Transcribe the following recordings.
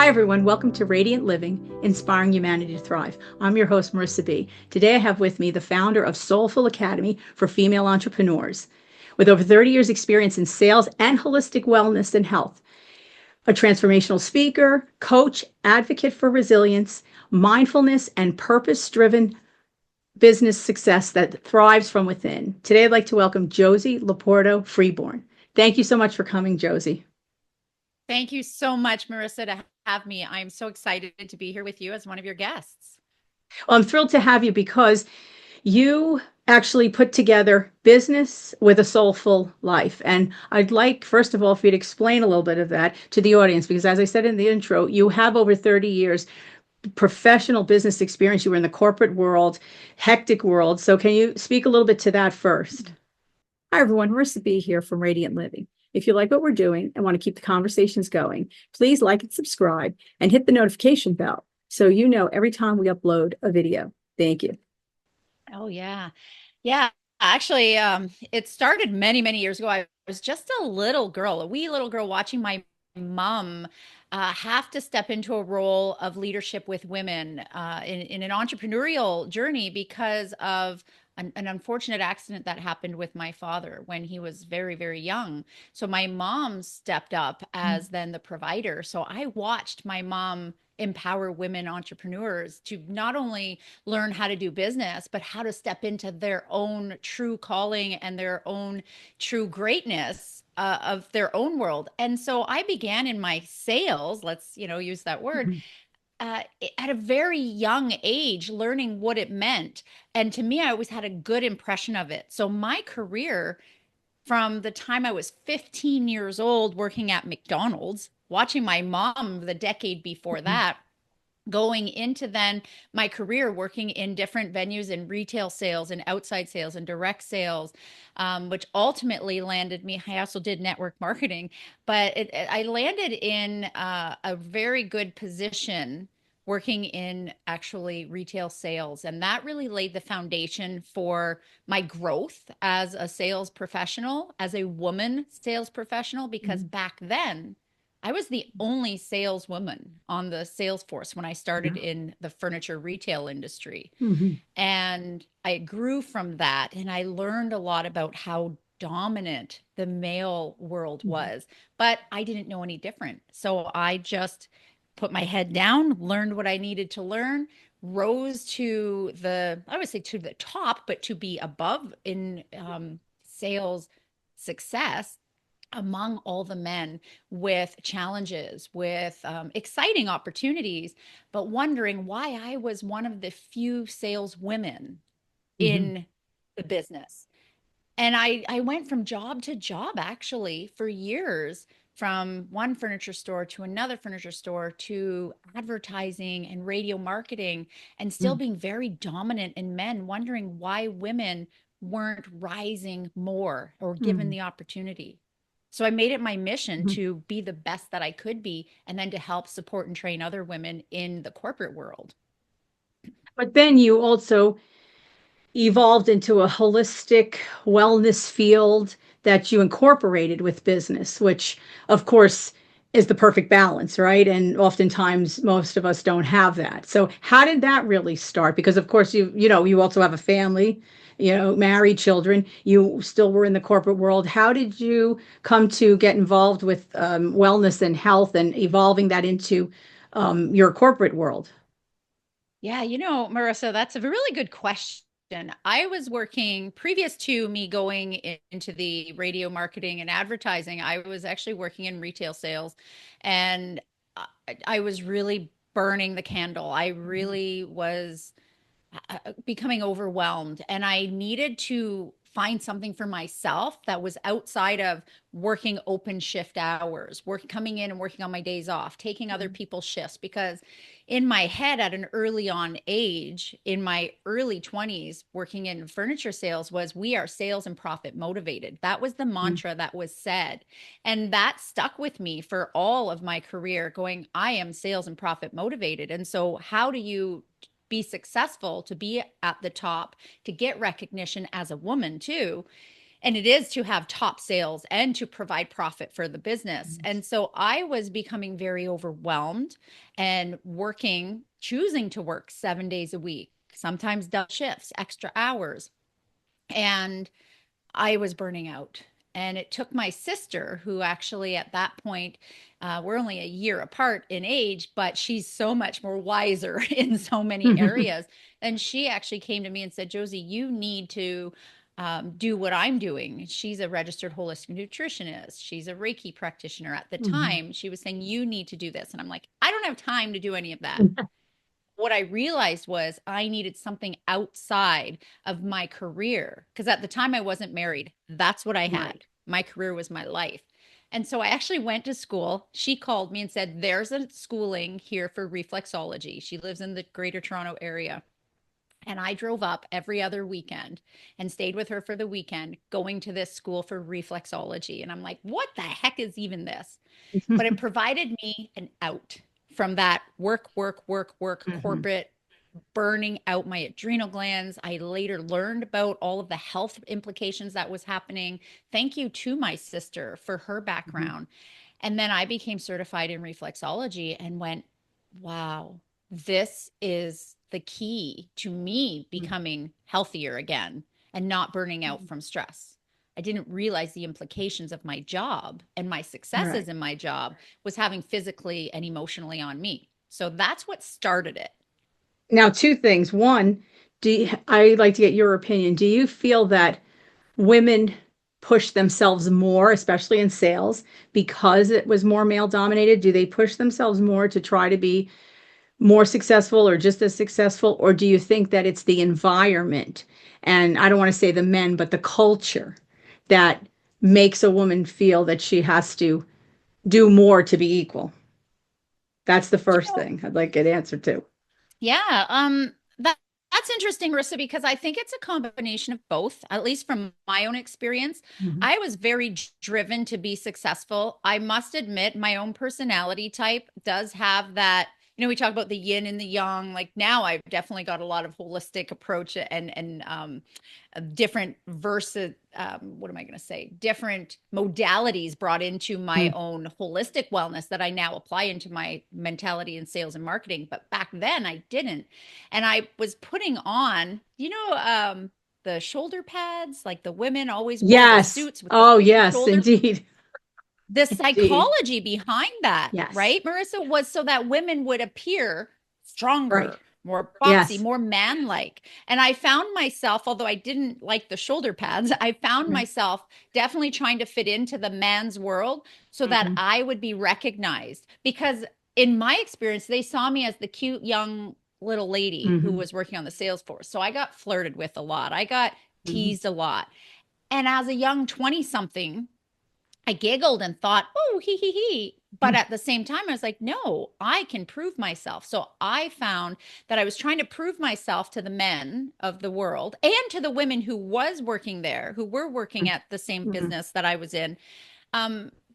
Hi, everyone. Welcome to Radiant Living, Inspiring Humanity to Thrive. I'm your host, Marisa B. Today, I have with me the founder of Soulful Academy for female entrepreneurs. With over 30 years' experience in sales and holistic wellness and health, a transformational speaker, coach, advocate for resilience, mindfulness, and purpose-driven business success that thrives from within. Today, I'd like to welcome Josie LoPorto Freeborn. Thank you so much for coming, Josie. Thank you so much, Marisa, to have me. I'm so excited to be here with you as one of your guests. Well, I'm thrilled to have you because you actually put together business with a soulful life. And I'd like, first of all, for you to explain a little bit of that to the audience, because as I said in the intro, you have over 30 years professional business experience. You were in the corporate world, hectic world. So can you speak a little bit to that first? Hi, everyone. Marisa B here from Radiant Living. If you like what we're doing and want to keep the conversations going, please like and subscribe and hit the notification bell so you know every time we upload a video. Thank you. Oh, yeah. Yeah. Actually, it started many, many years ago. I was just a little girl, a wee little girl watching my mom have to step into a role of leadership with women in an entrepreneurial journey because of an unfortunate accident that happened with my father when he was very, very young. So my mom stepped up as then the provider. So I watched my mom empower women entrepreneurs to not only learn how to do business, but how to step into their own true calling and their own true greatness of their own world. And so I began in my sales, let's, use that word, uh, at a very young age, learning what it meant. And to me, I always had a good impression of it. So my career from the time I was 15 years old working at McDonald's, watching my mom the decade before that, going into then my career working in different venues in retail sales and outside sales and direct sales, which ultimately landed me. I also did network marketing, but I landed in a very good position working in actually retail sales. And that really laid the foundation for my growth as a sales professional, as a woman sales professional, because back then, I was the only saleswoman on the sales force when I started in the furniture retail industry. Mm-hmm. And I grew from that and I learned a lot about how dominant the male world was, but I didn't know any different. So I just put my head down, learned what I needed to learn, rose to I would say to the top, but to be above in sales success among all the men with challenges, with exciting opportunities, but wondering why I was one of the few sales women Mm-hmm. in the business. And I went from job to job actually for years, from one furniture store to another furniture store to advertising and radio marketing, and still being very dominant in men, wondering why women weren't rising more or given Mm-hmm. the opportunity. So I made it my mission to be the best that I could be, and then to help support and train other women in the corporate world. But then you also evolved into a holistic wellness field that you incorporated with business, which, of course, is the perfect balance, right? And oftentimes most of us don't have that. So how did that really start? Because of course you also have a family, married, children. You still were in the corporate world. How did you come to get involved with wellness and health and evolving that into your corporate world? Yeah, Marissa, that's a really good question. I was working previous to me going into the radio marketing and advertising. I was actually working in retail sales, and I was really burning the candle. I really was becoming overwhelmed, and I needed to find something for myself that was outside of working open shift hours, work coming in and working on my days off, taking other people's shifts, because in my head at an early on age, in my early 20s, working in furniture sales, was we are sales and profit motivated. That was the mantra that was said. And that stuck with me for all of my career, going, I am sales and profit motivated. And so how do you be successful, to be at the top, to get recognition as a woman too? And it is to have top sales and to provide profit for the business. And so I was becoming very overwhelmed and choosing to work 7 days a week, sometimes double shifts, extra hours. And I was burning out. And it took my sister, who actually at that point, we're only a year apart in age, but she's so much more wiser in so many areas. And she actually came to me and said, Josie, you need to do what I'm doing. She's a registered holistic nutritionist. She's a Reiki practitioner at the time. She was saying, you need to do this. And I'm like, I don't have time to do any of that. What I realized was I needed something outside of my career, because at the time I wasn't married. That's what I had. Right. My career was my life. And so I actually went to school. She called me and said, there's a schooling here for reflexology. She lives in the Greater Toronto area. And I drove up every other weekend and stayed with her for the weekend, going to this school for reflexology. And I'm like, what the heck is even this? But it provided me an out from that work, corporate, burning out my adrenal glands. I later learned about all of the health implications that was happening. Thank you to my sister for her background. And then I became certified in reflexology and went, wow, this is the key to me becoming healthier again and not burning out from stress. I didn't realize the implications of my job and my successes in my job was having physically and emotionally on me. So that's what started it. Now, two things. One, I'd like to get your opinion. Do you feel that women push themselves more, especially in sales, because it was more male dominated? Do they push themselves more to try to be more successful or just as successful? Or do you think that it's the environment, and I don't want to say the men, but the culture that makes a woman feel that she has to do more to be equal? That's the first thing I'd like an answer to. Yeah, that's interesting, Marissa, because I think it's a combination of both, at least from my own experience. I was very driven to be successful. I must admit, my own personality type does have that. We talk about the yin and the yang. Like now, I've definitely got a lot of holistic approach and different versus what am I going to say? Different modalities brought into my own holistic wellness that I now apply into my mentality and sales and marketing. But back then I didn't. And I was putting on, the shoulder pads, like the women always wore the Yes. suits with the Oh, big yes, shoulder. indeed. The Indeed. psychology behind that, Yes. right, Marissa, was so that women would appear Right. stronger, more boxy, Yes. more man-like. And I found myself, although I didn't like the shoulder pads, I found myself definitely trying to fit into the man's world so that I would be recognized. Because in my experience, they saw me as the cute young little lady who was working on the sales force. So I got flirted with a lot. I got teased a lot. And as a young 20 something, I giggled and thought, oh, he. But at the same time, I was like, no, I can prove myself. So I found that I was trying to prove myself to the men of the world and to the women who was working there, who were working at the same business that I was in.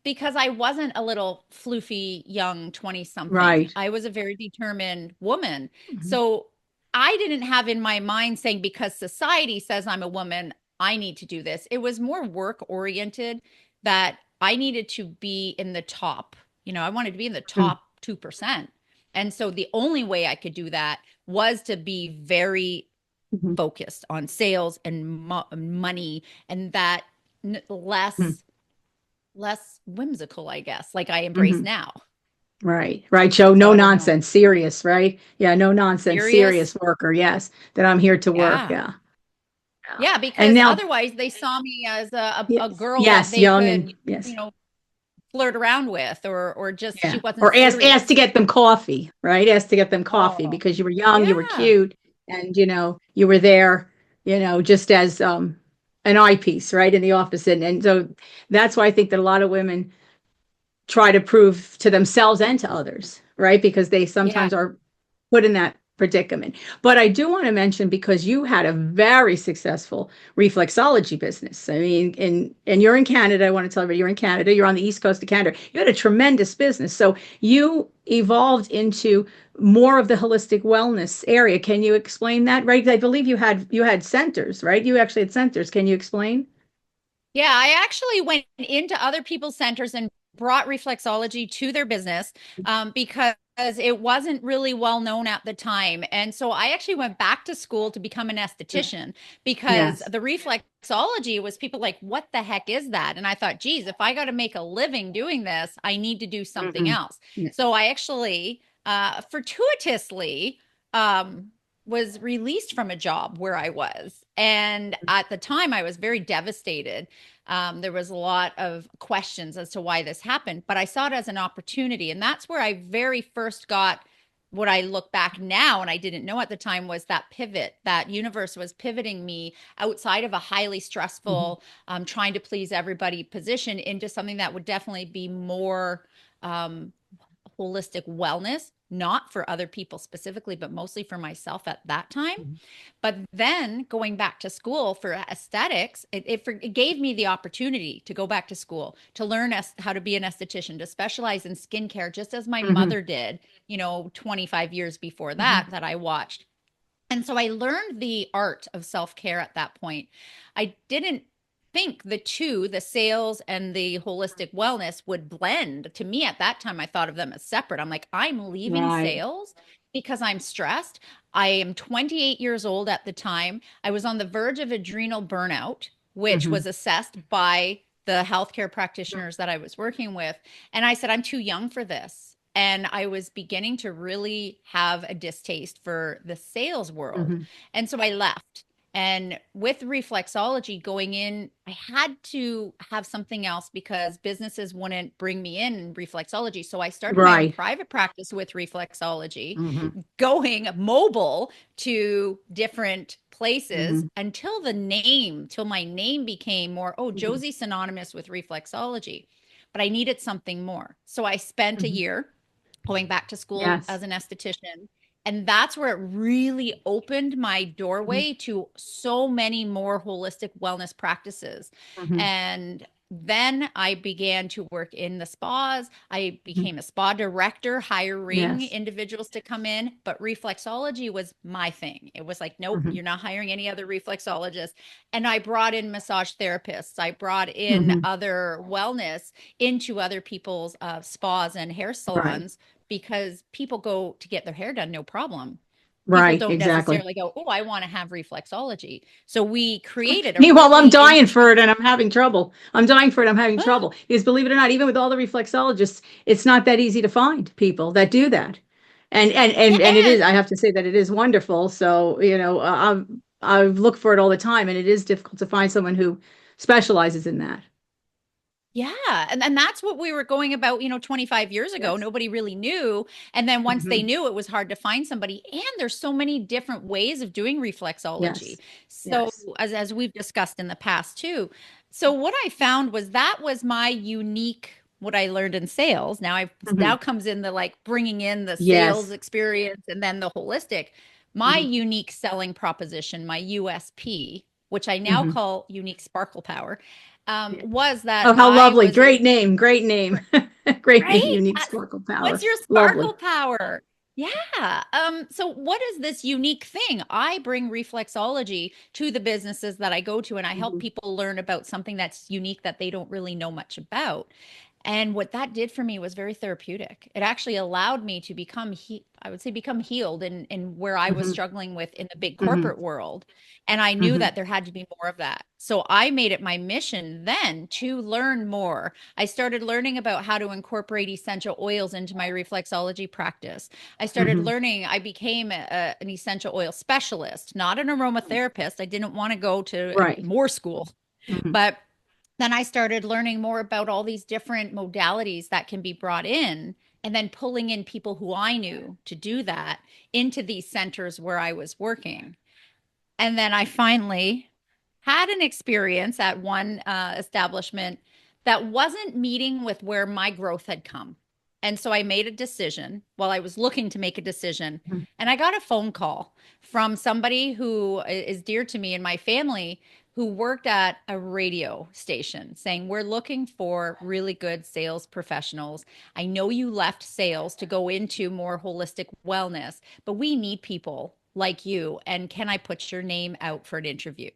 Because I wasn't a little floofy young 20 something. Right. I was a very determined woman. So I didn't have in my mind saying, because society says I'm a woman, I need to do this. It was more work oriented, that I needed to be in the top. I wanted to be in the top 2%. And so the only way I could do that was to be very focused on sales and money, and that less whimsical, I guess, like I embrace now. Right. Right. Joe, So no I don't know. nonsense, serious, right? Yeah, no nonsense, serious Serious? worker. Yes, that I'm here to work. Yeah. Yeah. Yeah. Yeah, And because now, otherwise they saw me as a yes, girl that yes, they young could, and yes. flirt around with, or just she Yeah. wasn't Or ask to serious. get them coffee, right? Ask to get them coffee Oh, because you were young, you were yeah. cute, and you were there, just as an eyepiece, right, in the office. And so that's why I think that a lot of women try to prove to themselves and to others, right? Because they Yeah. sometimes are put in that predicament. But I do want to mention, because you had a very successful reflexology business. I mean, and you're in Canada. I want to tell everybody you're in Canada. You're on the east coast of Canada. You had a tremendous business. So you evolved into more of the holistic wellness area. Can you explain that? Right? I believe you had centers, right? You actually had centers. Can you explain? Yeah, I actually went into other people's centers and brought reflexology to their business because it wasn't really well known at the time. And so I actually went back to school to become an esthetician because Yes. the reflexology was people like, what the heck is that? And I thought, geez, if I got to make a living doing this, I need to do something Mhm. else. Yeah. So I actually fortuitously was released from a job where I was. And at the time, I was very devastated. There was a lot of questions as to why this happened, but I saw it as an opportunity. And that's where I very first got what I look back now and I didn't know at the time was that pivot. That universe was pivoting me outside of a highly Mhm. stressful, trying to please everybody position into something that would definitely be more um, holistic wellness, not for other people specifically, but mostly for myself at that time. Mhm. But then going back to school for aesthetics, it gave me the opportunity to go back to school, to learn how to be an esthetician, to specialize in skincare, just as my Mhm. mother did, 25 years before Mhm. that I watched. And so I learned the art of self care at that point. I didn't think the two, the sales and the holistic wellness, would blend. To me, at that time, I thought of them as separate. I'm like, I'm leaving Right. sales because I'm stressed. I am 28 years old at the time. I was on the verge of adrenal burnout, which Mhm. was assessed by the healthcare practitioners that I was working with. And I said, I'm too young for this. And I was beginning to really have a distaste for the sales world. Mhm. And so I left. And with reflexology going in, I had to have something else because businesses wouldn't bring me in reflexology. So I started my own Right. private practice with reflexology, Mhm. going mobile to different places Mhm. until till my name became more, oh, Mhm. Josie synonymous with reflexology. But I needed something more. So I spent a Mhm. year going back to school Yes. as an esthetician. And that's where it really opened my Mhm. doorway to so many more holistic wellness practices. Mhm. And then I began to work in the spas. I Mhm. became a spa director, hiring Yes. individuals to come in. But reflexology was my thing. It was like, nope, Mhm. you're not hiring any other reflexologists. And I brought in massage therapists. I brought in Mhm. other wellness into other people's spas and hair Right. salons because people go to get their hair done, no problem. People Right. don't Exactly. necessarily go, oh, I want to have reflexology. So we created a Meanwhile, I'm really dying for it interesting. and I'm having trouble. I'm dying for it. I'm having trouble. Because believe it or not, even with all the reflexologists, it's not that easy to find people that do that. Yeah, And it is, and I have to say that it is wonderful. So, I've looked for it all the time and it is difficult to find someone who specializes in that. yeah, and that's what we were going about, 25 years ago. Yes. Nobody really knew. And then once they Mhm. knew, it was hard to find somebody. And there's so many different ways of doing reflexology. Yes. So Yes. as we've discussed in the past too. So what I found was that was my unique what I learned in sales. Now Mhm. comes in the like bringing in the sales Yes. experience and then the holistic. My Mhm. unique selling proposition, my USP, which I now Mhm. call unique sparkle power, Yeah. was that Oh, how I lovely. was able, Great name. Great name. Great name. right? Unique sparkle What's power. your Lovely. sparkle power? Yeah. So what is this unique thing? I bring reflexology to the businesses that I go to and I help Mhm. people learn about something that's unique that they don't really know much about. And what that did for me was very therapeutic. It actually allowed me to I would say become healed in where I was Mhm. struggling with in the big Mhm. corporate world. And I knew Mhm. that there had to be more of that. So I made it my mission then to learn more. I started learning about how to incorporate essential oils into my reflexology practice. I started Mhm. learning, I became an essential oil specialist, not an aromatherapist. I didn't want to go to Right. more school, Mhm. but then I started learning more about all these different modalities that can be brought in, and then pulling in people who I knew to do that into these centers where I was working. And then I finally had an experience at one establishment that wasn't meeting with where my growth had come. And so I made a decision while I was looking to make a decision. Mhm. And I got a phone call from somebody who is dear to me and my family who worked at a radio station saying, we're looking for really good sales professionals. I know you left sales to go into more holistic wellness, but we need people like you, and can I put your name out for an interview?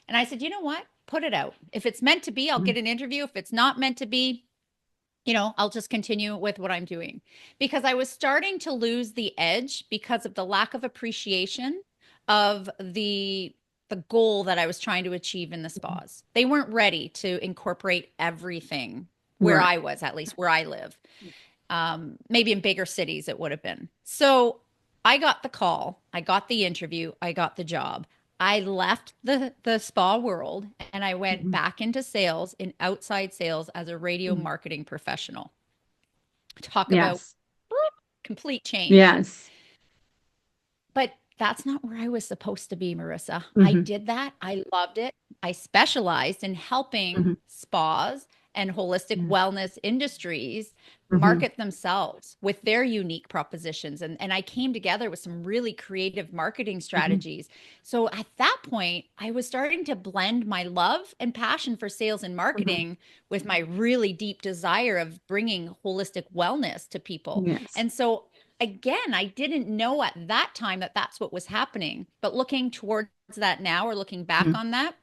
And I said, you know what? Put it out. If it's meant to be, I'll get an interview. If it's not meant to be, I'll just continue with what I'm doing, because I was starting to lose the edge because of the lack of appreciation of the goal that I was trying to achieve in the spas. They weren't ready to incorporate everything where Right. I was, at least where I live. Maybe in bigger cities it would have been. So I got the call, I got the interview, I got the job. I left the spa world and I went Mhm. back into sales, in outside sales, as a radio Mhm. marketing professional. Talk about Yes. complete change. Yes. But that's not where I was supposed to be, Marissa. I Hmm. did that. I loved it. I specialized in helping Hmm. spas and holistic Yeah. wellness industries Hmm. market themselves with their unique propositions. And I came together with some really creative marketing Hmm. strategies. So at that point, I was starting to blend my love and passion for sales and Hmm. marketing with my really deep desire of bringing holistic wellness to people. Yes. And so again, I didn't know at that time that that's what was happening. But looking towards that now, or looking back Hmm. on that,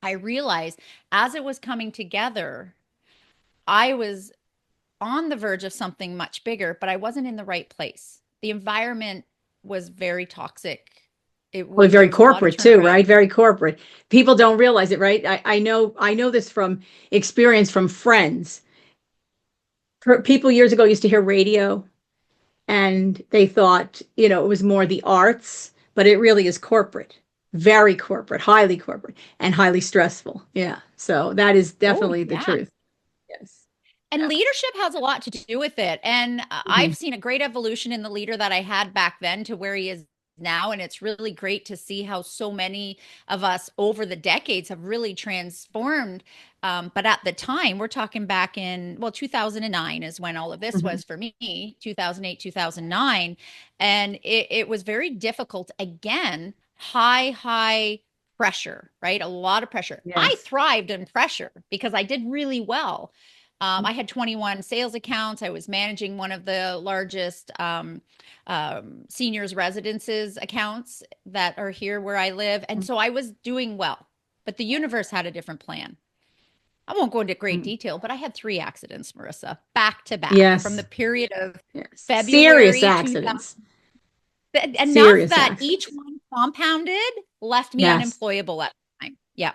I realized as it was coming together, I was on the verge of something much bigger, but I wasn't in the right place. The environment was very toxic. Well, There very was a lot of corporate too, turnaround. right? Very corporate. People don't realize it, right? I know this from experience from friends. People years ago used to hear radio and they thought, it was more the arts, but it really is corporate, very corporate, and highly stressful. Yeah. So that is Oh, definitely the yeah. truth. Yes. And Yeah. leadership has a lot to do with it. And Hmm. I've seen a great evolution in the leader that I had back then to where he is now. And it's really great to see how so many of us over the decades have really transformed. But at the time, we're talking back in, well, 2009 is when all of this Hmm. was for me, 2008, 2009. And it was very difficult. Again, high pressure, right? A lot of pressure. I Yes. thrived in pressure because I did really well. I had 21 sales accounts. I was managing one of the largest seniors residences accounts that are here where I live. And so I was doing well, but the universe had a different plan. I won't go into great Mm. detail, but I had 3 accidents, Marissa, back to back from the Yes. period of Yes. Serious February 2000, accidents. enough Serious that each accidents. one compounded left me Yes. unemployable at the time. Yeah.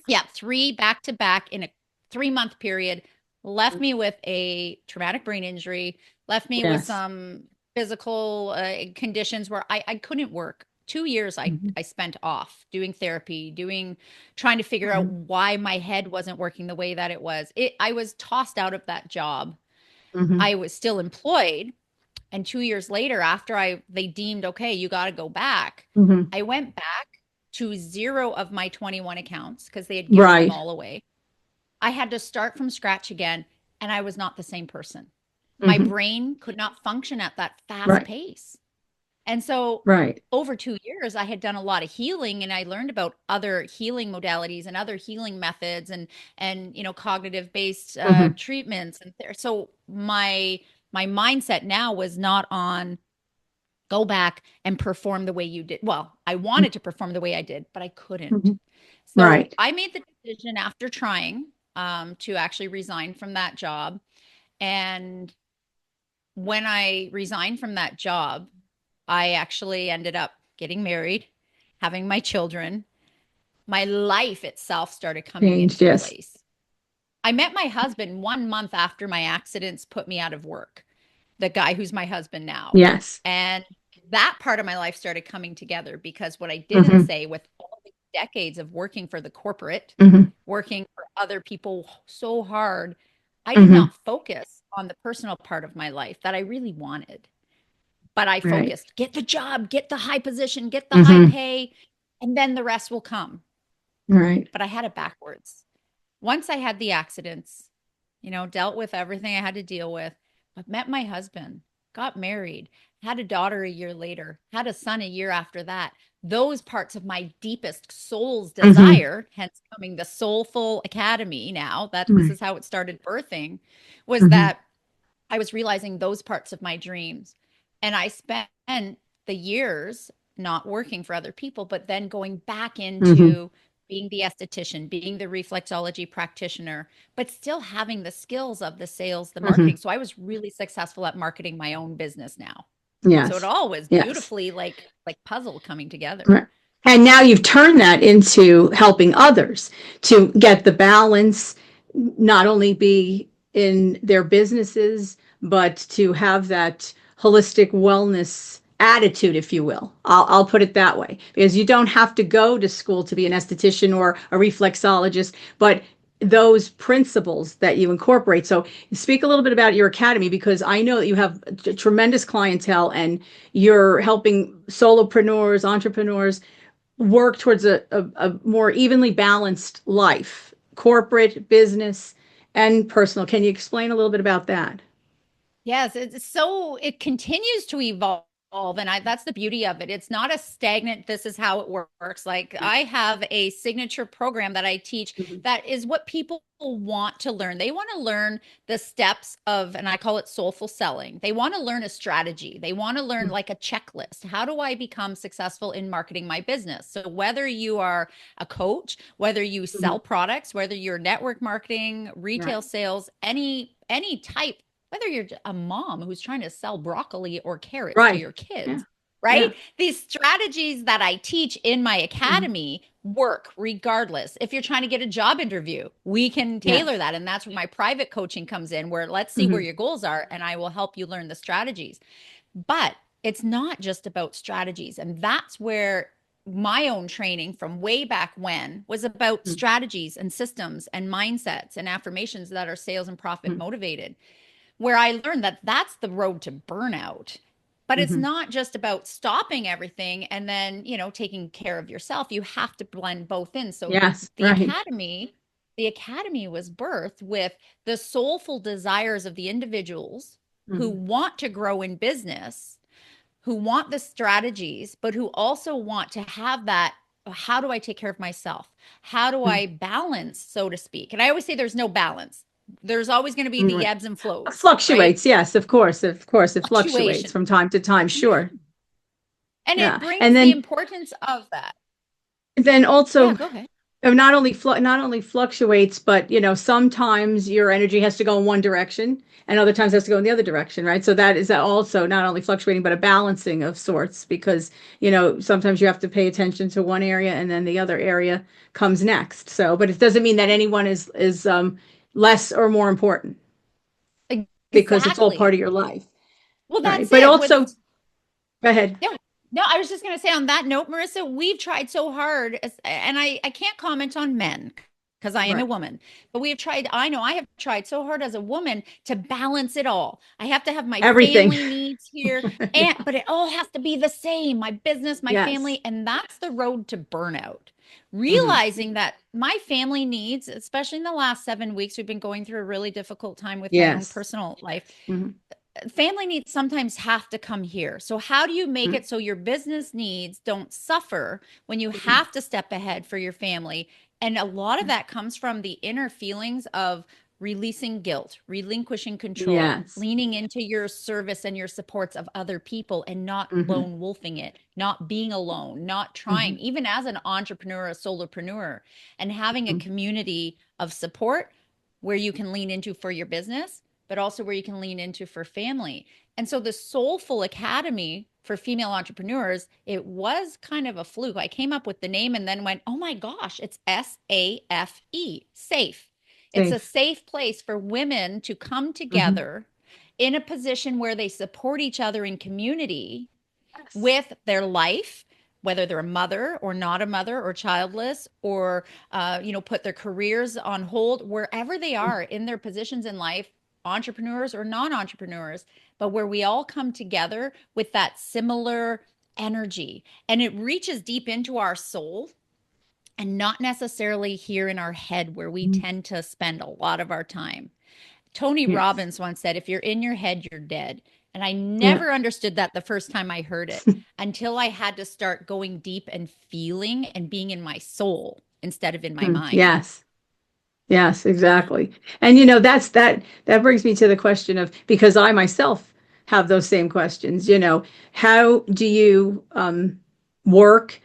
Yeah, 3 back to back in a 3 month period, left me with a traumatic brain injury, left me with Yes. some physical conditions where I couldn't work. 2 years Hmm. I spent off doing therapy, trying to figure out why my head wasn't working the way that it was. I was tossed out of that job. Hmm. I was still employed, and 2 years later, after they deemed, okay, you got to go back, Hmm. I went back to zero of my 21 accounts because they had given them Right. all away. I had to start from scratch again, and I was not the same person. My Hmm. brain could not function at that fast Right. pace. And so Right. over 2 years, I had done a lot of healing, and I learned about other healing modalities and other healing methods, and cognitive based Hmm. treatments. And so my mindset now was not on go back and perform the way you did. Well, I wanted to perform the way I did, but I couldn't. Hmm. So Right. I made the decision after trying to actually resign from that job. And when I resigned from that job, I actually ended up getting married, having my children. My life itself started coming Changed. into Yes. place. I met my husband 1 month after my accidents put me out of work, the guy who's my husband now. Yes. And that part of my life started coming together because what I didn't Hmm. say, with all the decades of working for the corporate, Hmm. working for other people so hard, I did Hmm. not focus on the personal part of my life that I really wanted. But I Right. focused, get the job, get the high position, get the high Hmm. pay, and then the rest will come. Right. But I had it backwards. Once I had the accidents, dealt with everything I had to deal with, but met my husband, got married, had a daughter a year later, had a son a year after that. Those parts of my deepest soul's Hmm. desire, hence coming the Soulful Academy now, that this Right. is how it started birthing, was Hmm. that I was realizing those parts of my dreams. And I spent the years not working for other people, but then going back Mm-hmm. into being the esthetician, being the reflexology practitioner, but still having the skills of the sales, the Mm-hmm. marketing. So I was really successful at marketing my own business now. So it Yes. all was Yes. beautifully like puzzle coming together. Right. And now you've turned that into helping others to get the balance, not only be in their businesses, but to have that holistic wellness attitude, if you will. I'll put it that way, because you don't have to go to school to be an esthetician or a reflexologist, but those principles that you incorporate. So speak a little bit about your academy, because I know that you have a tremendous clientele and you're helping solopreneurs, entrepreneurs work towards a more evenly balanced life, corporate, business, and personal. Can you explain a little bit about that? Yes, it's so it continues to evolve. And that's the beauty of it. It's not a stagnant, this is how it works. Like I have a signature program that I teach Mhm. that is what people want to learn. They want to learn the steps of, and I call it soulful selling. They want to learn a strategy. They want to learn like a checklist. How do I become successful in marketing my business? So whether you are a coach, whether you Mhm. sell products, whether you're network marketing, Right. retail sales, any type, whether you're a mom who's trying to sell broccoli or carrots to Right. your Yeah. kids, right? Yeah. These strategies that I teach in my Mhm. academy work regardless. If you're trying to get a job interview, we can tailor Yes. that. And that's where my private coaching comes in, where let's see where Mhm. your goals are, and I will help you learn the strategies. But it's not just about strategies. And that's where my own training from way back when was about Mhm. strategies and systems and mindsets and affirmations that are sales and profit Mhm. motivated, where I learned that that's the road to burnout. But it's Mhm. not just about stopping everything and then, taking care of yourself. You have to blend both in. So Yes. the Right. academy, the academy was birthed with the soulful desires of the individuals who Mhm. want to grow in business, who want the strategies, but who also want to have that. How do I take care of myself? How do Mhm. I balance, so to speak? And I always say there's no balance. There's always going to be the Right. ebbs and flows, right? Fluctuates. Yes, of course. Of course, it fluctuates Fluctuation. from time to time. Sure. And it Yeah. And brings the then importance of that. Yeah, also go ahead. not only fluctuates, but sometimes your energy has to go in one direction and other times has to go in the other direction, right? So that is also not only fluctuating but a balancing of sorts, because sometimes you have to pay attention to one area and then the other area comes next. So, but it doesn't mean that anyone is less or more important, because it's all part Exactly. of your life, Well, right? that's But it. also, With go ahead. No, no, I was just going to say on that note, Marissa, we've tried so hard, and I can't comment on men because I am a Right. woman, but we have tried, I know I have tried so hard as a woman to balance it all. I have to have my Everything. family needs here, Yeah. but it all has to be the same, my business, my Yes. family, and that's the road to burnout. Hmm. Realizing that my family needs, especially in the last 7 weeks, we've been going through a really difficult time with my own Yes. personal life. Hmm. Family needs sometimes have to come here. So, how do you make it so your business needs don't suffer when you Hmm. have to step ahead for your family? And a lot of that comes from the inner feelings of releasing guilt, relinquishing control, Yes. leaning into your service and your supports of other people and not Hmm. lone wolfing it, not being alone, not trying, Hmm. even as an entrepreneur, a solopreneur, and having a Hmm. community of support where you can lean into for your business, but also where you can lean into for family. And so the Soulful Academy for female entrepreneurs, it was kind of a fluke. I came up with the name and then went, oh my gosh, it's SAFE, safe. It's a Safe. safe place for women to come Hmm. together in a position where they support each other in community Yes. with their life, whether they're a mother or not a mother or childless, or put their careers on hold, wherever they are in their positions in life, entrepreneurs or non-entrepreneurs, but where we all come together with that similar energy, and it reaches deep into our soul and not necessarily here in our head where we Mhm. tend to spend a lot of our time. Tony Yes. Robbins once said, if you're in your head, you're dead. And I Yeah. never understood that the first time I heard it until I had to start going deep and feeling and being in my soul instead of in my mind. Yes. Yes, exactly. And that brings me to the question of, because I myself have those same questions, how do you work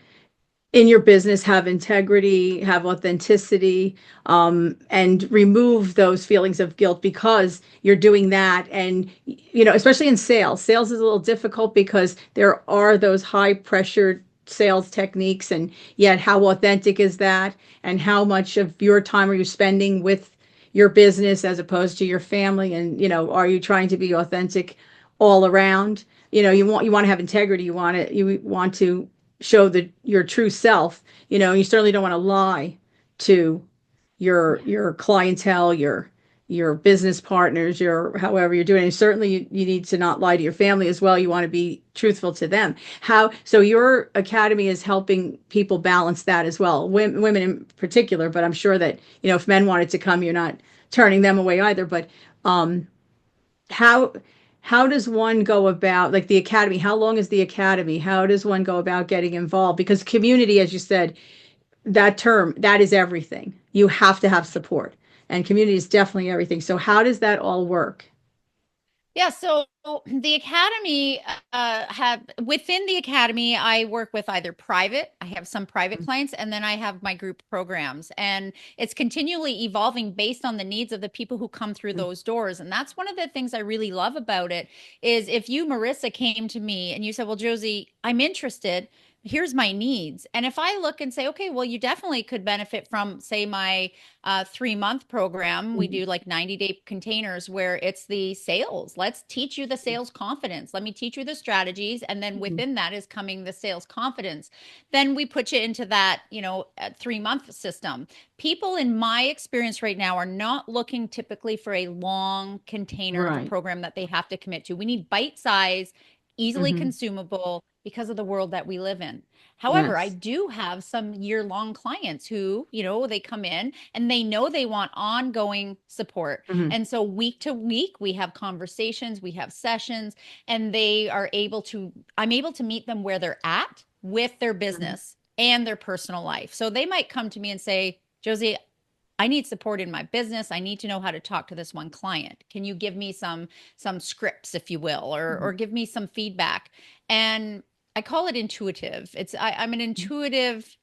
in your business, have integrity, have authenticity, and remove those feelings of guilt because you're doing that. And, especially in sales, sales is a little difficult because there are those high pressure sales techniques. And yet, how authentic is that? And how much of your time are you spending with your business as opposed to your family? And, are you trying to be authentic all around? You want to have integrity. You want to show your true self. You certainly don't want to lie to your clientele, your business partners, your however you're doing. And certainly you need to not lie to your family as well. You want to be truthful to them. So your academy is helping people balance that as well, women in particular, but I'm sure that, if men wanted to come, you're not turning them away either. But how how does one go about, like, the academy? How long is the academy? How does one go about getting involved? Because community, as you said, that term, that is everything. You have to have support, and community is definitely everything. So how does that all work? Yeah, so the academy have within the academy, I work with either private, I have some private clients, and then I have my group programs. And it's continually evolving based on the needs of the people who come through those doors. And that's one of the things I really love about it is if you, Marissa, came to me and you said, well, Josie, I'm interested. Here's my needs. And if I look and say, okay, well, you definitely could benefit from, say, my 3-month program. We do like 90-day containers where it's the sales. Let's teach you the sales confidence. Let me teach you the strategies. And then within that is coming the sales confidence. Then we put you into that, 3-month system. People, in my experience right now, are not looking typically for a long container of a Right. program that they have to commit to. We need bite size, easily Mm-hmm. consumable because of the world that we live in. However, I Yes. do have some year-long clients who, they come in and they know they want ongoing support. Mm-hmm. And so week to week, we have conversations, we have sessions, and I'm able to meet them where they're at with their Mm-hmm. business and their personal life. So they might come to me and say, Josie, I need support in my business. I need to know how to talk to this one client. Can you give me some scripts, if you will, or give me some feedback? And I call it intuitive. I'm an intuitive.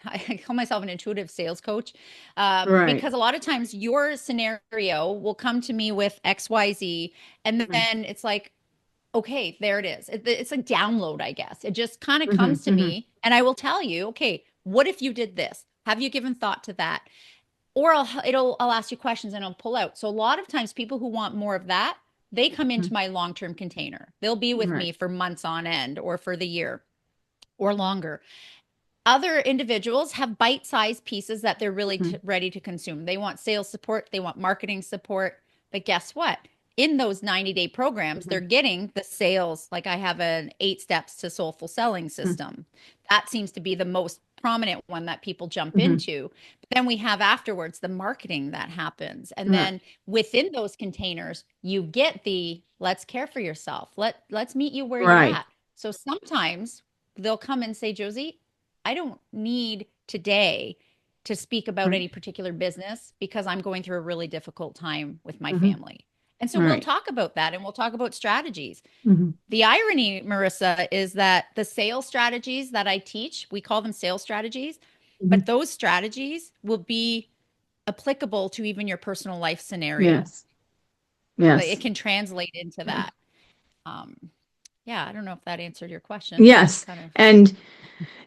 I call myself an intuitive sales coach Right. because a lot of times your scenario will come to me with XYZ, and then it's like, okay, there it is. It's a download, I guess. It just kind of Mm-hmm. comes to Mm-hmm. me, and I will tell you, okay, what if you did this? Have you given thought to that? Or I'll ask you questions and I'll pull out. So a lot of times people who want more of that, they come into my long-term container. They'll be with Right. me for months on end or for the year or longer. Other individuals have bite-sized pieces that they're really Mm-hmm. ready to consume. They want sales support, they want marketing support, but guess what? In those 90-day programs, Mm-hmm. they're getting the sales. Like I have an 8 steps to soulful selling system. That seems to be the most prominent one that people jump Mm-hmm. into. But then we have afterwards the marketing that happens. And Right. then within those containers, you get the let's care for yourself. Let's meet you where you're Right. at. So sometimes they'll come and say, Josie, I don't need today to speak about Right. any particular business because I'm going through a really difficult time with my Mm-hmm. family. And so we'll Right. talk about that and we'll talk about strategies. Mm-hmm. The irony, Marissa, is that the sales strategies that I teach, we call them sales strategies, Mm-hmm. but those strategies will be applicable to even your personal life scenario. Yes. Like it Yes. can translate into that. Um, yeah, I don't know if that answered your question. Yes. Kind of. And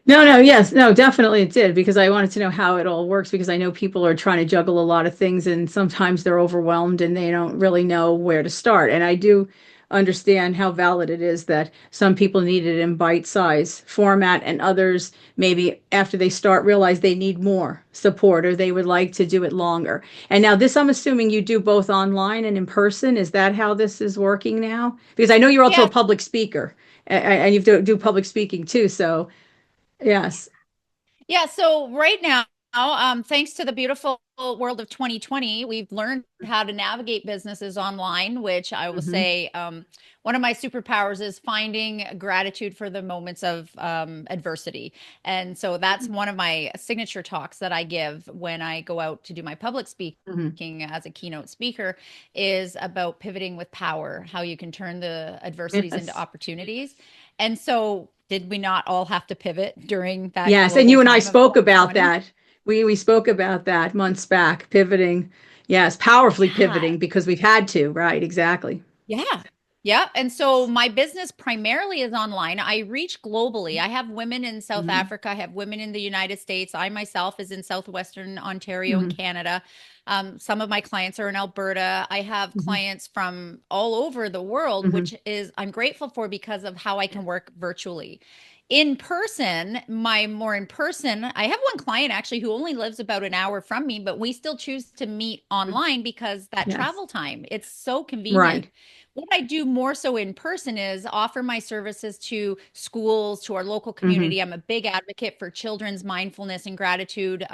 no, no, yes, no, definitely it did, because I wanted to know how it all works, because I know people are trying to juggle a lot of things and sometimes they're overwhelmed and they don't really know where to start. And I do understand how valid it is that some people need it in bite-size format and others maybe after they start realize they need more support or they would like to do it longer. And now this, I'm assuming you do both online and in person. Is that how this is working now? Because I know you're also a Yeah, public speaker and you do public speaking too. So yes. Yeah, so right now, thanks to the beautiful world of 2020, we've learned how to navigate businesses online, which I will Hmm. say one of my superpowers is finding gratitude for the moments of adversity. And so that's one of my signature talks that I give when I go out to do my public Hmm. speaking as a keynote speaker is about pivoting with power, how you can turn the adversities into Yes. opportunities. And so Did we not all have to pivot during that Yes, and global you and I time of spoke about 2020? that. We spoke about that months back, pivoting. Yes, powerfully Yeah. pivoting because we've had to, right? Exactly. Yeah. Yeah. And so my business primarily is online. I reach globally. I have women in South Hmm. Africa. I have women in the United States. I myself is in Southwestern Ontario and Hmm. Canada. Some of my clients are in Alberta. I have Hmm. clients from all over the world, Hmm. which is I'm grateful for because of how I can work virtually. In person, my more in person, I have one client actually who only lives about an hour from me, but we still choose to meet online because that Yes. travel time, it's so convenient. Right. What I do more so in person is offer my services to schools, to our local Hmm. community. I'm a big advocate for children's mindfulness and gratitude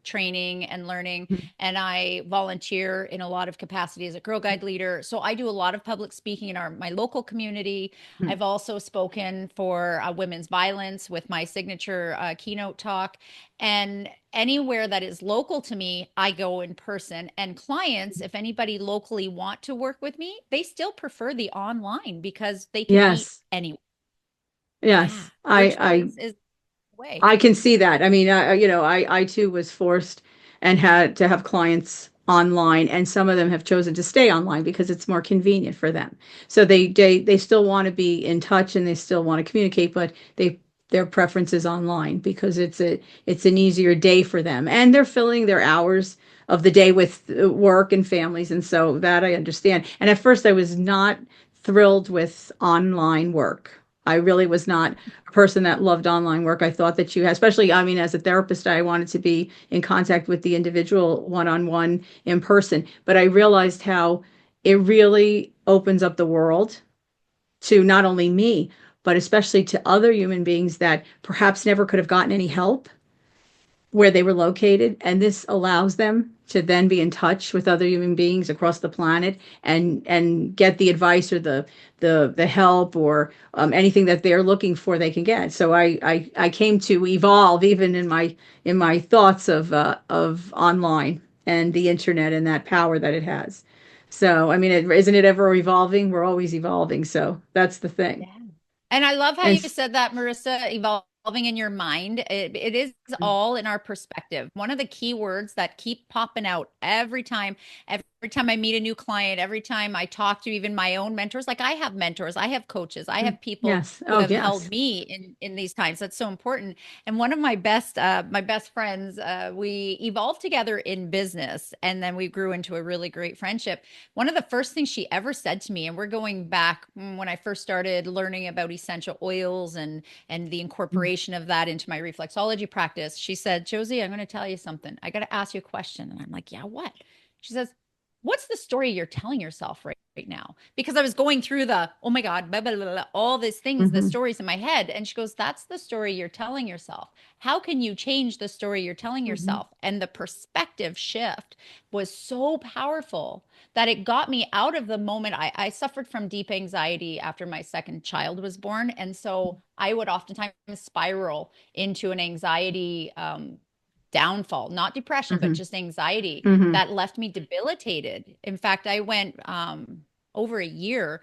training and learning. And I volunteer in a lot of capacity as a Girl Guide leader. So I do a lot of public speaking in my local community. I've also spoken for women's violence with my signature keynote talk. And anywhere that is local to me, I go in person. And clients, if anybody locally want to work with me, they still prefer the online because they can meet Yes. anywhere. Yeah, Yes. virtual is the way. I can see that. I mean, I too was forced and had to have clients online, and some of them have chosen to stay online because it's more convenient for them. So they still want to be in touch and they still want to communicate, but their preference is online because it's an easier day for them, and they're filling their hours of the day with work and families, and so that I understand. And at first, I was not thrilled with online work. I really was not a person that loved online work. I thought that you had, especially, I mean, as a therapist, I wanted to be in contact with the individual one-on-one in person. But I realized how it really opens up the world to not only me, but especially to other human beings that perhaps never could have gotten any help where they were located, and this allows them to then be in touch with other human beings across the planet and get the advice or the help or anything that they're looking for they can get. So I came to evolve even in my thoughts of online and the internet and that power that it has. So I mean, isn't it ever evolving? We're always evolving. So that's the thing. Yeah. And I love how And you said that, Marissa, evolving in your mind. It is all in our perspective. One of the key words that keep popping out every time I meet a new client, every time I talk to even my own mentors, like I have mentors, I have coaches, I have people yes, who oh have held yes. me in these times. That's so important. And one of my best friends, we evolved together in business, and then we grew into a really great friendship. One of the first things she ever said to me, and we're going back when I first started learning about essential oils and the incorporation of that into my reflexology practice, she said, Josie, I'm going to tell you something. I got to ask you a question. And I'm like, yeah, what? She says, what's the story you're telling yourself right now? Because I was going through oh my God, blah, blah, blah, blah, all these things, the Hmm. stories in my head. And she goes, that's the story you're telling yourself. How can you change the story you're telling Hmm. yourself? And the perspective shift was so powerful that it got me out of the moment. I suffered from deep anxiety after my second child was born. And so I would oftentimes spiral into an anxiety downfall, not depression, but Hmm. just anxiety Hmm. that left me debilitated. In fact, I went over a year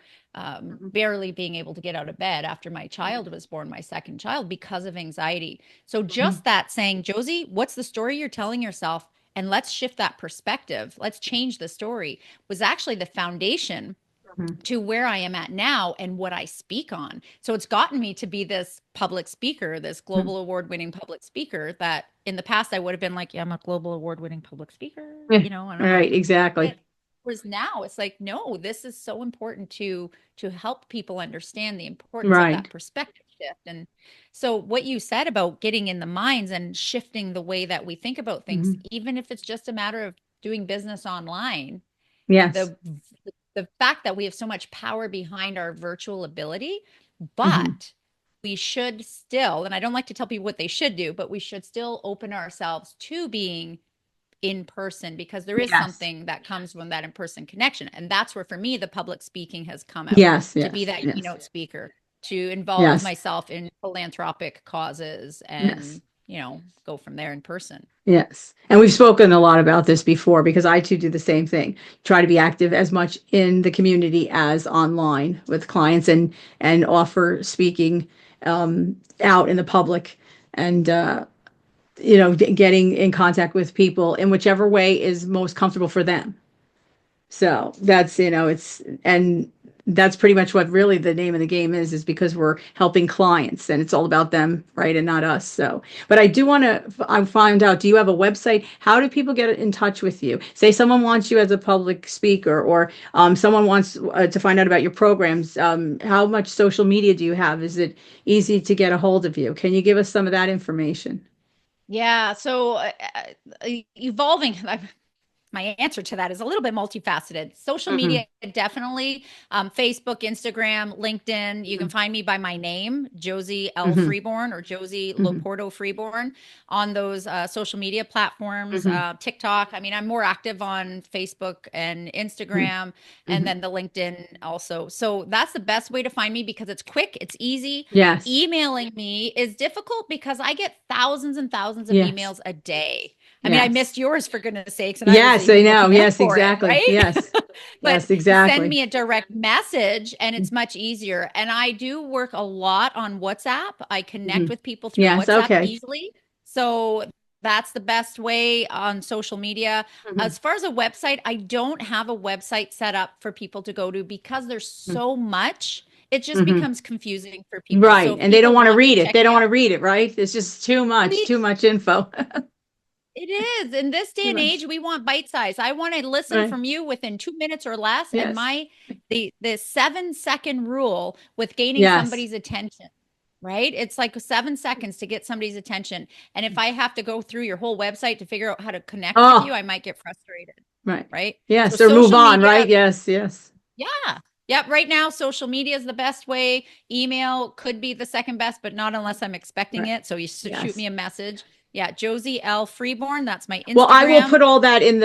barely being able to get out of bed after my child was born, my second child, because of anxiety. So Hmm. just that saying, Josie, what's the story you're telling yourself? And let's shift that perspective. Let's change the story was actually the foundation Hmm. to where I am at now and what I speak on. So it's gotten me to be this public speaker, this Hmm. global award winning public speaker that in the past I would have been like, yeah, I'm a global award winning public speaker, Yeah, you know, and I'm going to right, do exactly. it. Whereas now it's like, no, this is so important to help people understand the importance of Right. that perspective shift. And so what you said about getting in the minds and shifting the way that we think about things, Hmm. even if it's just a matter of doing business online, Yes. the the fact that we have so much power behind our virtual ability, Hmm. but we should still, and I don't like to tell people what they should do, but we should still open ourselves to being in person because there is Yes. something that comes from that in person connection. And that's where, for me, the public speaking has come out Yes. to be Yes. that Yes. keynote speaker, to involve Yes. myself in philanthropic causes Yes. and, go from there in person. Yes. And we've spoken a lot about this before because I too do the same thing. Try to be active as much in the community as online with clients and offer speaking out in the public and, getting in contact with people in whichever way is most comfortable for them. So that's, and that's pretty much what really the name of the game is because we're helping clients and it's all about them, right? And not us. So, but I do want to, I find out, do you have a website? How do people get in touch with you? Say someone wants you as a public speaker or someone wants to find out about your programs. How much social media do you have? Is it easy to get a hold of you? Can you give us some of that information? Yeah. So evolving, my answer to that is a little bit multifaceted. Social Mm-hmm. media, definitely. Facebook, Instagram, LinkedIn. You can find me by my name, Josie L. Mm-hmm. Freeborn or Josie Mm-hmm. LoPorto Freeborn on those social media platforms. Mm-hmm. TikTok. I mean, I'm more active on Facebook and Instagram and Mm-hmm. then the LinkedIn also. So that's the best way to find me because it's quick, it's easy. Yes. Emailing me is difficult because I get thousands and thousands of Yes. emails a day. I mean, I Yes. missed yours for goodness sakes, and I wasn't Yes, I even know. looking out Yes, for it, exactly. right? Yes. But Yes, send exactly. me a direct message and it's much easier. And I do work a lot on WhatsApp. I connect Mhm. with people through Yes, WhatsApp okay. easily. So that's the best way on social media. Mhm. As far as a website, I don't have a website set up for people to go to because there's Mhm. so much. It just Mhm. becomes confusing for people. So Right. if And they don't people want to want to read it. check They me don't want out, to read it, right? It's just too please. much info. It is. In this day Too and much. age, we want bite size. I want to listen Right. from you within 2 minutes or less. And Yes. the 7 second rule with gaining Yes. somebody's attention, right? It's like 7 seconds to get somebody's attention. And if I have to go through your whole website to figure out how to connect with you, Oh, I might get frustrated, right. right? So Yes, or move social on, media, right? Yes, yes. yeah. Yep. Right now, social media is the best way. Email could be the second best, but not unless I'm expecting Right. it. So you shoot me Yes. a message. Yeah. Josie L. Freeborn. That's my Well, Instagram. I put all that in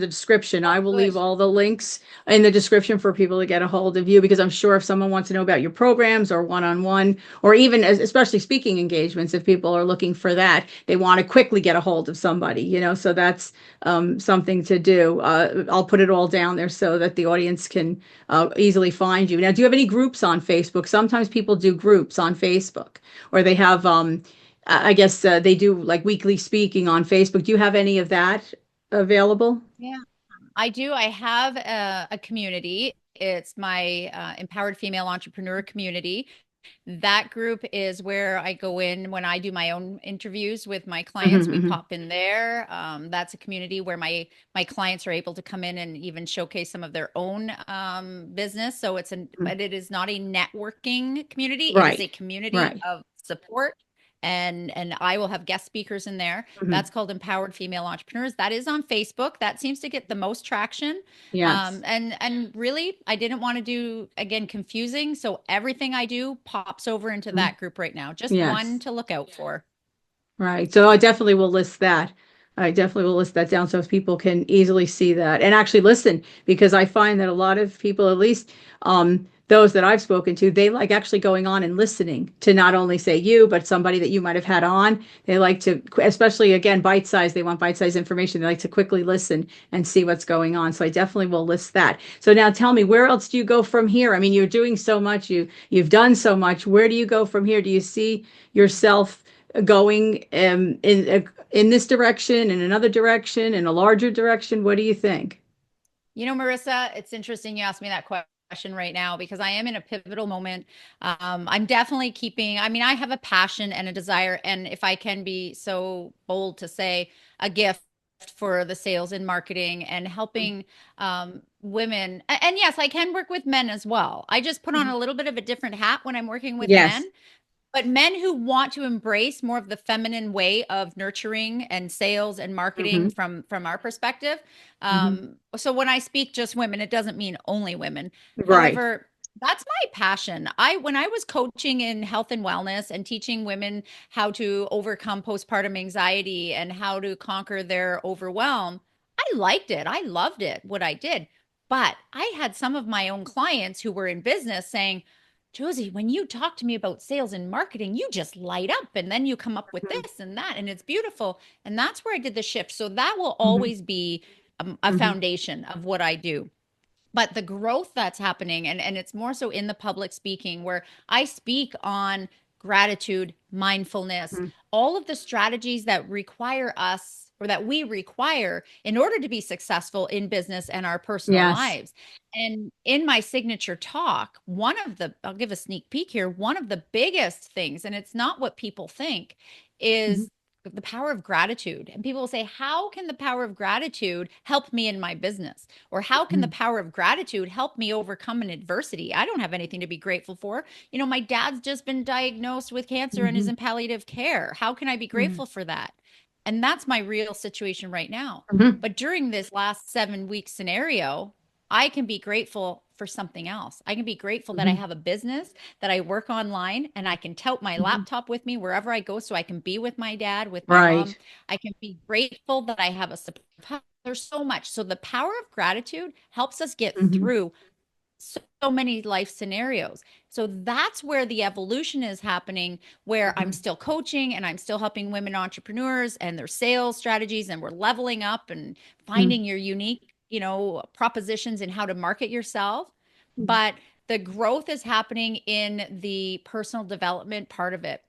the description. I Oh, will leave good. all the links in the description for people to get a hold of you because I'm sure if someone wants to know about your programs or one-on-one or even especially speaking engagements, if people are looking for that, they want to quickly get a hold of somebody, so that's something to do. I'll put it all down there so that the audience can easily find you. Now, do you have any groups on Facebook? Sometimes people do groups on Facebook or they have I guess they do like weekly speaking on Facebook. Do you have any of that available? Yeah, I do. I have a community. It's my empowered female entrepreneur community. That group is where I go in when I do my own interviews with my clients. We Hmm. pop in there. That's a community where my clients are able to come in and even showcase some of their own business. So Hmm. but it is not a networking community. It is a Right, community right. of support. And I will have guest speakers in there. Hmm. That's called Empowered Female Entrepreneurs. That is on Facebook. That seems to get the most traction. Yes. And really, I didn't want to do again confusing, so everything I do pops over into Mhm. that group right now. Just one Yes. to look out for. Right. So I definitely will list that. I definitely will list that down so people can easily see that and actually listen because I find that a lot of people, at least those that I've spoken to, they like actually going on and listening to not only say you, but somebody that you might have had on. They like to, especially again, bite size, they want bite size information. They like to quickly listen and see what's going on. So I definitely will list that. So now tell me, where else do you go from here? I mean, you're doing so much, you've done so much. Where do you go from here? Do you see yourself going in this direction, in another direction, in a larger direction? What do you think? Marissa, it's interesting you asked me that question right now because I am in a pivotal moment. I'm definitely I mean, I have a passion and a desire, and if I can be so bold to say, a gift for the sales and marketing and helping women. And yes, I can work with men as well. I just put on Mhm. a little bit of a different hat when I'm working with Yes. men. But men who want to embrace more of the feminine way of nurturing and sales and marketing Hmm. from our perspective. Hmm. So when I speak just women, it doesn't mean only women. Right. However, that's my passion. When I was coaching in health and wellness and teaching women how to overcome postpartum anxiety and how to conquer their overwhelm, I liked it. I loved it, what I did. But I had some of my own clients who were in business saying, Josie, when you talk to me about sales and marketing, you just light up and then you come up with this and that, and it's beautiful. And that's where I did the shift. So that will Hmm. always be a Hmm. foundation of what I do. But the growth that's happening, and it's more so in the public speaking, where I speak on gratitude, mindfulness, all of the strategies that require us or that we require in order to be successful in business and our personal Yes. lives. And in my signature talk, I'll give a sneak peek here, one of the biggest things, and it's not what people think, Mhm. is the power of gratitude. And people will say, how can the power of gratitude help me in my business? Or how can the Mhm. power of gratitude help me overcome an adversity? I don't have anything to be grateful for. My dad's just been diagnosed with cancer and is Mhm. in palliative care. How can I be Mhm. grateful for that? And that's my real situation right now. Mhm. But during this last 7 week scenario, I can be grateful for something else. I can be grateful that I Mhm. have a business, that I work online, and I can tote my Mhm. laptop with me wherever I go so I can be with my dad, with my mom. Right. I can be grateful that I have a support. There's so much. So the power of gratitude helps us get Mhm. through so many life scenarios. So that's where the evolution is happening, where I'm Mhm. still coaching and I'm still helping women entrepreneurs and their sales strategies, and we're leveling up and Mhm. finding your unique, propositions and how to market yourself. Mhm. But the growth is happening in the personal development part of it.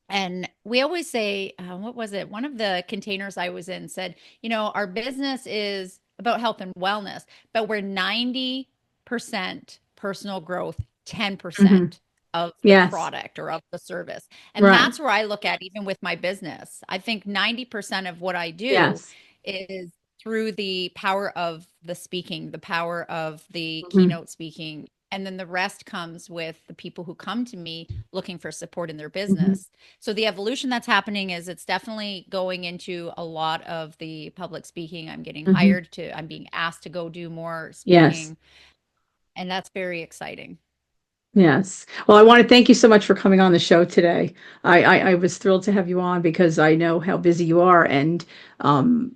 And we always say, what was it? One of the containers I was in said, our business is about health and wellness, but we're 90% personal growth, Mhm. 10% of the Yes. product or of the service. And Right. that's where I look at even with my business. I think 90% of what I do Yes. is through the power of the speaking, the power of the Mhm. keynote speaking. And then the rest comes with the people who come to me looking for support in their Mhm. business. So the evolution that's happening is it's definitely going into a lot of the public speaking. Mhm. I'm being asked to go do more Yes. speaking, and that's very exciting. Yes. Well, I want to thank you so much for coming on the show today. I was thrilled to have you on because I know how busy you are and um,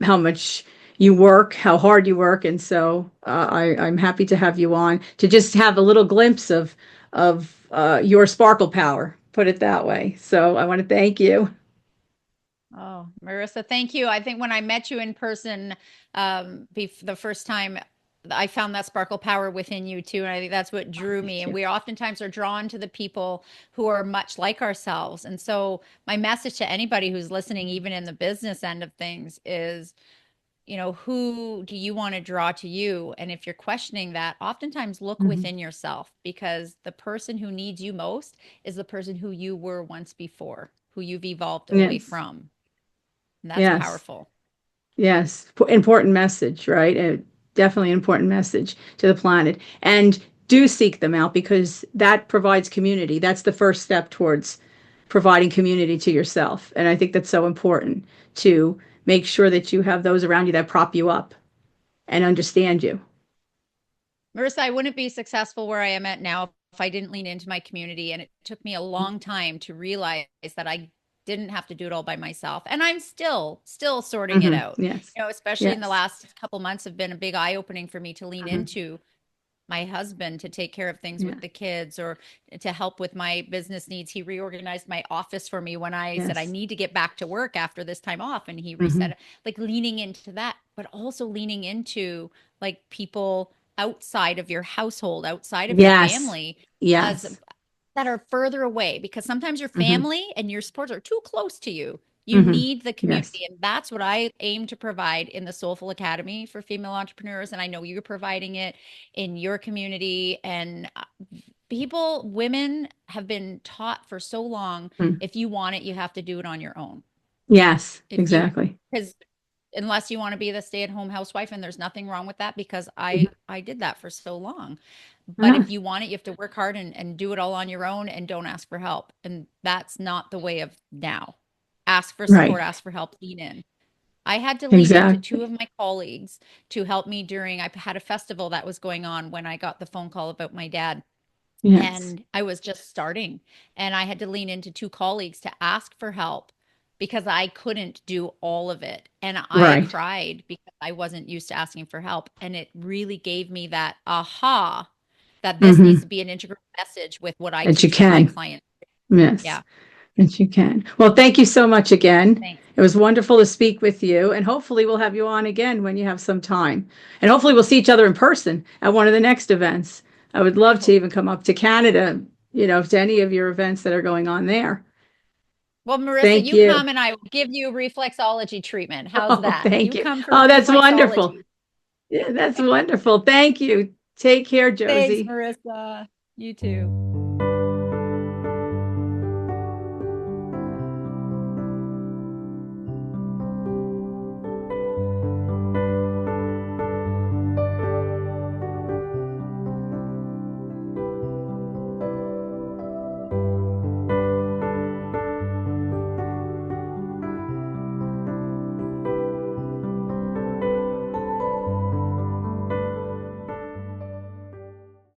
how much you work, how hard you work, and so I'm happy to have you on to just have a little glimpse of your sparkle power. Put it that way. So I want to thank you. Oh, Marissa, thank you. I think when I met you in person, the first time, I found that sparkle power within you too. And I think that's what drew me. Thank And you. we oftentimes are drawn to the people who are much like ourselves. And so my message to anybody who's listening, even in the business end of things, is, who do you want to draw to you? And if you're questioning that, oftentimes look Mhm. within yourself, because the person who needs you most is the person who you were once before, who you've evolved away Yes. from. And that's Yes. powerful. Yes, important message, right? Definitely an important message to the planet. And do seek them out because that provides community. That's the first step towards providing community to yourself. And I think that's so important to make sure that you have those around you that prop you up and understand you. Marissa, I wouldn't be successful where I am at now if I didn't lean into my community. And it took me a long time to realize that I didn't have to do it all by myself. And I'm still sorting it Hmm. out. Yes. Especially in the Yes. last couple months have been a big eye opening for me to lean Hmm. into my husband to take care of things with Yeah. the kids or to help with my business needs. He reorganized my office for me when I said I Yes. need to get back to work after this time off, and he reset Hmm. it, like leaning into that, but also leaning into like people outside of your household, outside of your Yes. family, as Yes. that are further away, because sometimes your Hmm. family and your supports are too close to you. You Hmm. need the Yes. community. And that's what I aim to provide in the Soulful Academy for female entrepreneurs. And I know you're providing it in your community. And women have been taught for so long, Mm. if you want it, you have to do it on your own. Yes, If you, exactly. because unless you want to be the stay-at-home housewife, and there's nothing wrong with that, because Mhm. I did that for so long. But Ah, if you want it, you have to work hard and do it all on your own and don't ask for help. And that's not the way of now. Ask for support, right. ask for help, lean in. I had to lean into two Exactly. of my colleagues to help me during, I had a festival that was going on when I got the phone call about my dad. Yes. And I was just starting, and I had to lean into two colleagues to ask for help because I couldn't do all of it. And I Right. cried because I wasn't used to asking for help. And it really gave me that aha, that this needs Hmm. to be an integral message with what I That you teach with my can. clients. Yes. Yeah. That you can. Well, thank you so much again. Thanks. It was wonderful to speak with you, and hopefully we'll have you on again when you have some time. And hopefully we'll see each other in person at one of the next events. I would I love to hope. even come up to Canada to any of your events that are going on there. Well, Marissa, Thank you you. come and I will give you reflexology treatment. How's Oh, that? thank You you. come for Oh, that's wonderful. reflexology. Yeah, that's wonderful. Thank you. Take care, Thanks, Josie. Marissa. You too.